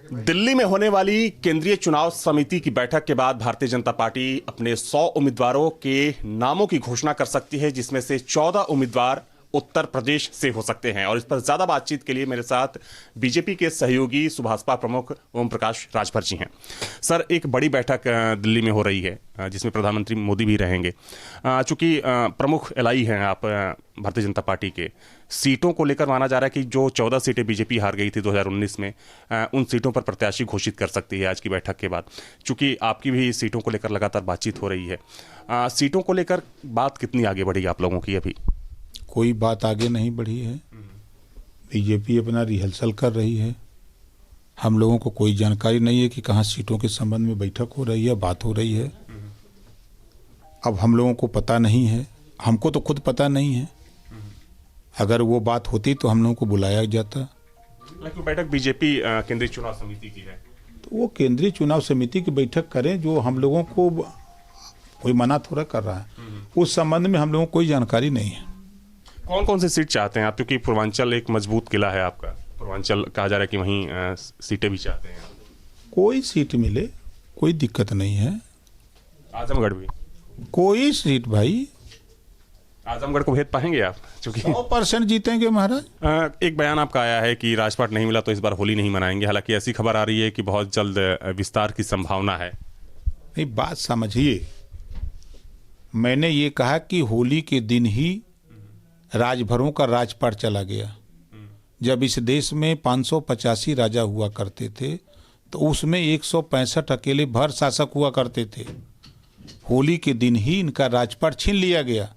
दिल्ली में होने वाली केंद्रीय चुनाव समिति की बैठक के बाद भारतीय जनता पार्टी अपने 100 उम्मीदवारों के नामों की घोषणा कर सकती है, जिसमें से 14 उम्मीदवार उत्तर प्रदेश से हो सकते हैं। और इस पर ज्यादा बातचीत के लिए मेरे साथ बीजेपी के सहयोगी सुभाषपा प्रमुख ओम प्रकाश राजभर जी हैं। सर, एक बड़ी बैठक दिल्ली में हो रही है जिसमें प्रधानमंत्री मोदी भी रहेंगे। चूंकि प्रमुख एलआई हैं आप भारतीय जनता पार्टी के, सीटों को लेकर माना जा रहा है कि जो 14 सीटें बीजेपी हार गई थी 2019 में, उन सीटों पर प्रत्याशी घोषित कर सकती है आज की बैठक के बाद। चूंकि आपकी भी सीटों को लेकर लगातार बातचीत हो रही है, सीटों को लेकर बात कितनी आगे बढ़ी आप लोगों की? अभी कोई बात आगे नहीं बढ़ी है। बीजेपी अपना रिहर्सल कर रही है। हम लोगों को कोई जानकारी नहीं है कि कहाँ सीटों के संबंध में बैठक हो रही है, बात हो रही है। अब हम लोगों को पता नहीं है, हमको तो खुद पता नहीं है। अगर वो बात होती तो हम लोगों को बुलाया जाता। लेकिन बैठक बीजेपी केंद्रीय चुनाव समिति की है, तो वो केंद्रीय चुनाव समिति की बैठक करें। जो हम लोगों को कोई मना थोड़ा कर रहा है, उस संबंध में हम लोगों को कोई जानकारी नहीं है। कौन कौन से सीट चाहते हैं आप? क्योंकि पूर्वांचल एक मजबूत किला है आपका, पूर्वांचल कहा जा रहा है कि वहीं सीटें भी चाहते हैं। कोई सीट मिले, कोई दिक्कत नहीं है। आजमगढ़ भी कोई सीट, भाई आजमगढ़ को भेज पाएंगे आप? क्योंकि 100% जीतेंगे महाराज। एक बयान आपका आया है कि राजपाट नहीं मिला तो इस बार होली नहीं मनाएंगे। हालांकि ऐसी खबर आ रही है कि बहुत जल्द विस्तार की संभावना है। नहीं, बात समझिए। मैंने ये कहा कि होली के दिन ही राजभरों का राजपाट चला गया। जब इस देश में 585 राजा हुआ करते थे तो उसमें 165 अकेले भर शासक हुआ करते थे। होली के दिन ही इनका राजपाट छीन लिया गया।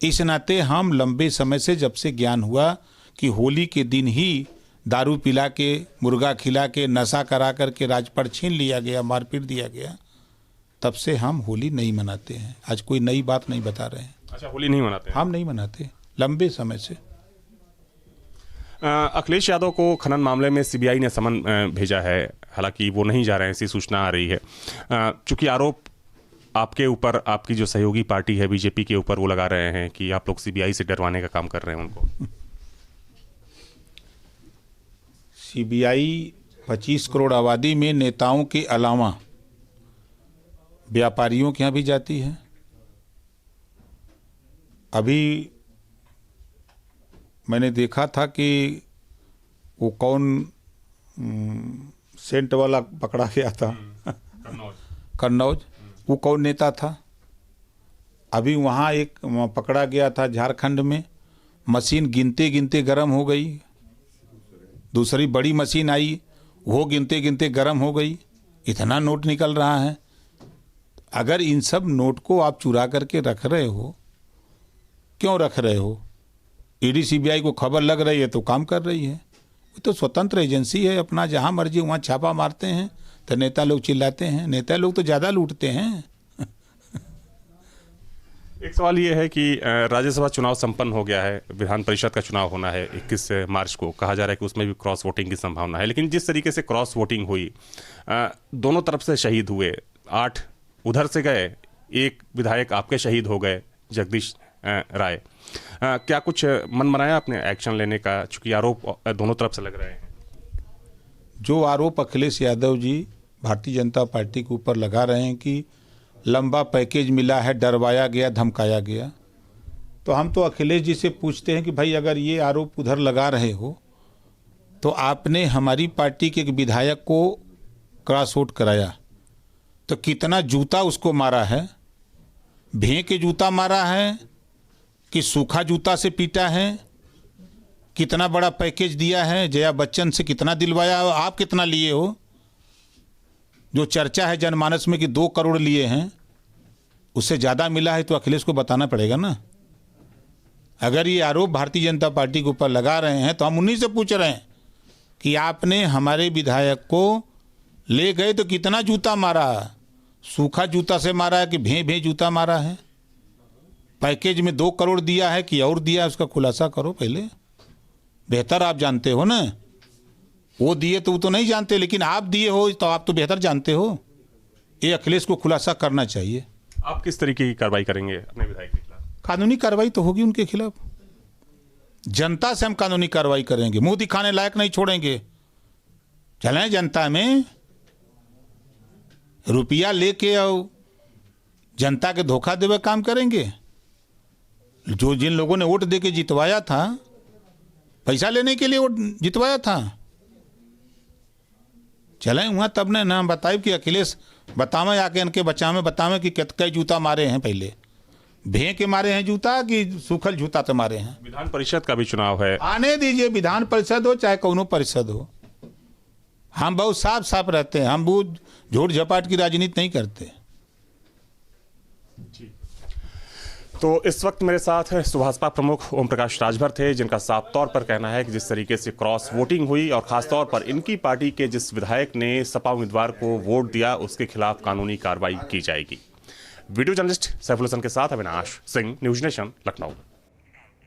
इस नाते हम लंबे समय से, जब से ज्ञान हुआ कि होली के दिन ही दारू पिला के, मुर्गा खिला के, नशा करा करके राजपाट छीन लिया गया, मारपीट दिया गया, तब से हम होली नहीं मनाते हैं। आज कोई नई बात नहीं बता रहे हैं। अच्छा, होली नहीं मनाते हैं? हम नहीं मनाते लंबे समय से। अखिलेश यादव को खनन मामले में सीबीआई ने समन भेजा है। हालांकि वो नहीं जा रहे हैं, ऐसी सूचना आ रही है। चूंकि आरोप आपके ऊपर, आपकी जो सहयोगी पार्टी है बीजेपी के ऊपर, वो लगा रहे हैं कि आप लोग सीबीआई से डरवाने का काम कर रहे हैं उनको। सीबीआई 25 करोड़ आबादी में नेताओं के अलावा व्यापारियों के यहाँ भी जाती है। अभी मैंने देखा था कि वो कौन सेंट वाला पकड़ा गया था कन्नौज, वो कौन नेता था? अभी वहाँ एक पकड़ा गया था झारखंड में, मशीन गिनते गिनते गर्म हो गई। दूसरी बड़ी मशीन आई, वो गिनते गिनते गर्म हो गई। इतना नोट निकल रहा है। अगर इन सब नोट को आप चुरा करके रख रहे हो, क्यों रख रहे हो? ईडी सीबीआई को खबर लग रही है तो काम कर रही है। वो तो स्वतंत्र एजेंसी है, अपना जहां मर्जी वहां छापा मारते हैं। तो नेता लोग चिल्लाते हैं, नेता लोग तो ज़्यादा लूटते हैं। एक सवाल ये है कि राज्यसभा चुनाव संपन्न हो गया है, विधान परिषद का चुनाव होना है 21 मार्च को। कहा जा रहा है कि उसमें भी क्रॉस वोटिंग की संभावना है। लेकिन जिस तरीके से क्रॉस वोटिंग हुई, दोनों तरफ से शहीद हुए, 8 उधर से गए, एक विधायक आपके शहीद हो गए, जगदीश राय। क्या कुछ मन बनाया आपने एक्शन लेने का? चूंकि आरोप दोनों तरफ से लग रहे हैं। जो आरोप अखिलेश यादव जी भारतीय जनता पार्टी के ऊपर लगा रहे हैं कि लंबा पैकेज मिला है, डरवाया गया, धमकाया गया, तो हम तो अखिलेश जी से पूछते हैं कि भाई अगर ये आरोप उधर लगा रहे हो तो आपने हमारी पार्टी के एक विधायक को क्रॉस वोट कराया तो कितना जूता उसको मारा है? भें के जूता मारा है कि सूखा जूता से पीटा है? कितना बड़ा पैकेज दिया है? जया बच्चन से कितना दिलवाया हो? आप कितना लिए हो? जो चर्चा है जनमानस में कि 2 करोड़ लिए हैं, उससे ज़्यादा मिला है तो अखिलेश को बताना पड़ेगा ना। अगर ये आरोप भारतीय जनता पार्टी के ऊपर लगा रहे हैं तो हम उन्हीं से पूछ रहे हैं कि आपने हमारे विधायक को ले गए तो कितना जूता मारा? सूखा जूता से मारा है कि भें भें जूता मारा है? पैकेज में 2 करोड़ दिया है कि और दिया है, उसका खुलासा करो पहले। बेहतर आप जानते हो ना। वो दिए तो वो तो नहीं जानते, लेकिन आप दिए हो तो आप तो बेहतर जानते हो। ये अखिलेश को खुलासा करना चाहिए। आप किस तरीके की कार्रवाई करेंगे अपने विधायक के खिलाफ? कानूनी कार्रवाई तो होगी उनके खिलाफ। जनता से हम कानूनी कार्रवाई करेंगे, मुंह दिखाने लायक नहीं छोड़ेंगे। चलें जनता में, रुपया लेके और जनता के धोखा देवे काम करेंगे? जो जिन लोगों ने वोट दे के जितवाया था, पैसा लेने के लिए वोट जितवाया था, चलें वहाँ तब ने नाम बताए कि अखिलेश बतावे आके इनके बच्चा में बतावे कि कई जूता मारे हैं, पहले भे के मारे हैं जूता कि सूखल जूता तो मारे हैं। विधान परिषद का भी चुनाव है, आने दीजिए, विधान परिषद हो चाहे कौनो परिषद हो, हम बहुत साफ साफ रहते हैं, हम बहुत झूठ झपाट की राजनीति नहीं करते। तो इस वक्त मेरे साथ सुभाषपा प्रमुख ओम प्रकाश राजभर थे, जिनका साफ तौर पर कहना है कि जिस तरीके से क्रॉस वोटिंग हुई और खासतौर पर इनकी पार्टी के जिस विधायक ने सपा उम्मीदवार को वोट दिया उसके खिलाफ कानूनी कार्रवाई की जाएगी। वीडियो जर्नलिस्ट सैफुल हसन के साथ अविनाश सिंह, न्यूज नेशन, लखनऊ।